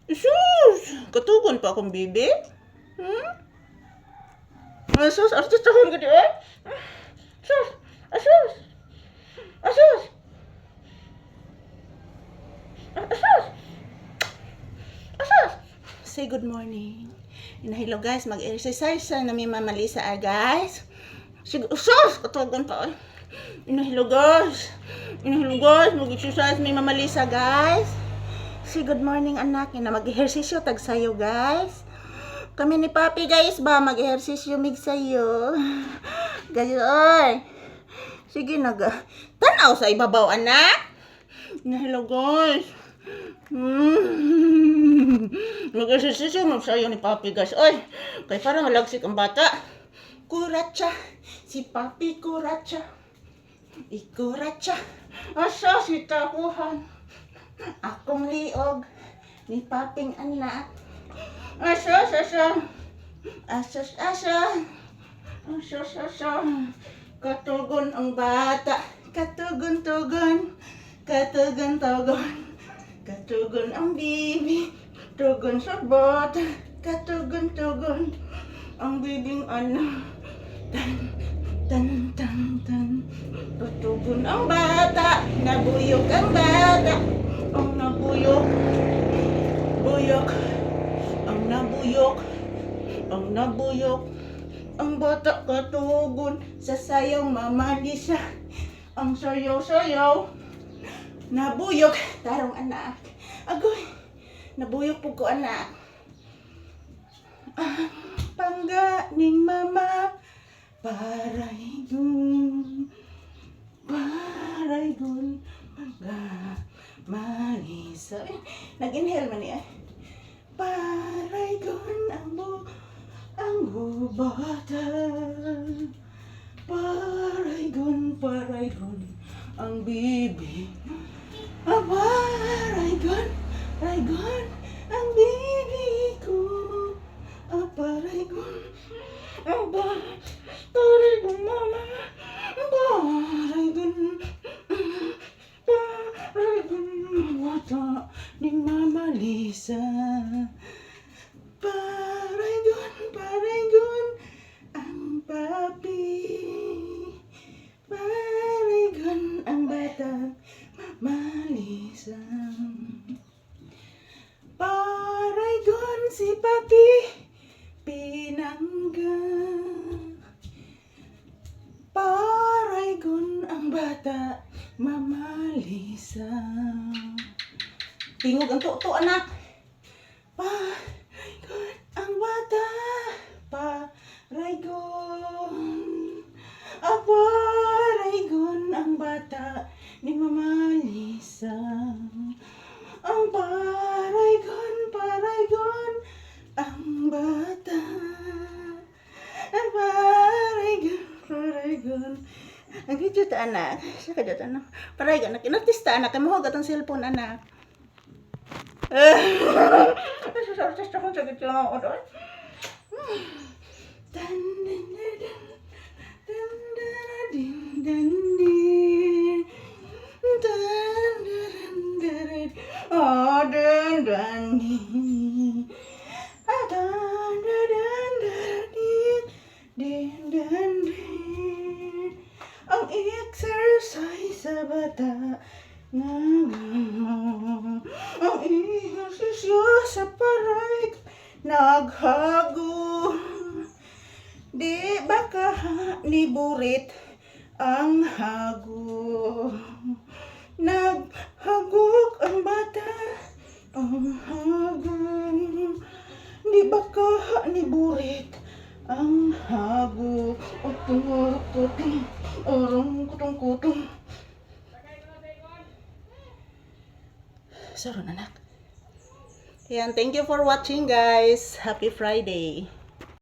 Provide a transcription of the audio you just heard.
Sus! Katugon pa akong bibi? Hmm? Asus, artis tahon gadi eh? Sus! Asus! Asus! Asus! Asus! Say good morning. Inahilo guys, mag-exercise na mi Mama Lisa guys. Sige, sus! Katugon pa eh. Inahilo guys. Inahilo guys, mag-exercise mi Mama Lisa guys. Say good morning anak, na mag-ehersisyo tag sayo guys. Kami ni Papi guys ba mag-ehersisyo mig sayo. Guys, oy. Sige tanaw sa ibabaw anak. Hello guys. Mag-ehersisyo mag sayo ni Papi guys. Oy, kay parang halagsik ang bata. Kuratsa, si Papi kuratsa. Ikuratsa, asa si takuhan. Akong liog ni Paping anak. Asas. Katugon ang bata. Katugon ang bibi. Tugon sa bata. Katugon ang bibing anak. Tan. Katugon ang bata. Nabuyok ang bata. Ang nabuyok. Ang nabuyok, ang bata katugon sa sayong Mama Lisa. Ang sayaw, nabuyok, tarong anak. Agoy, nabuyok po ko anak. Pangga ning mama, paraygon, pangga Malisa. Nag-inhale man niya. Paraygon ang bata. Paraygon ang bibi. Paraygon ang bibi ko. Paraygon mama. Paraygon wata ni Mama Lisa. Paraygon ang papi. Paraygon ang bata Mama Lisa. Paraygon si Papi pinangga. Paraygon ang bata Mama Lisa. Tingog ang to anak. Paraygon ang bata. Paraygon ang bata ni Mama Lisa. Ang paraygon ang bata. Ang paraygon. Ang gidyo ta anak. Siya ka dyan anak. Paraygon anak. Inartista anak. Kamahugat ang cellphone anak. Artist ako sa gityo nga ako doon. Ang exercise sa bata nga ang ehersisyo sa paray naghago. Di baka ni burit ang hago. Naghagok ang bata ang hago. Di baka ni burit ang hago. Kutong. Saron anak. Yan, thank you for watching guys. Happy Friday.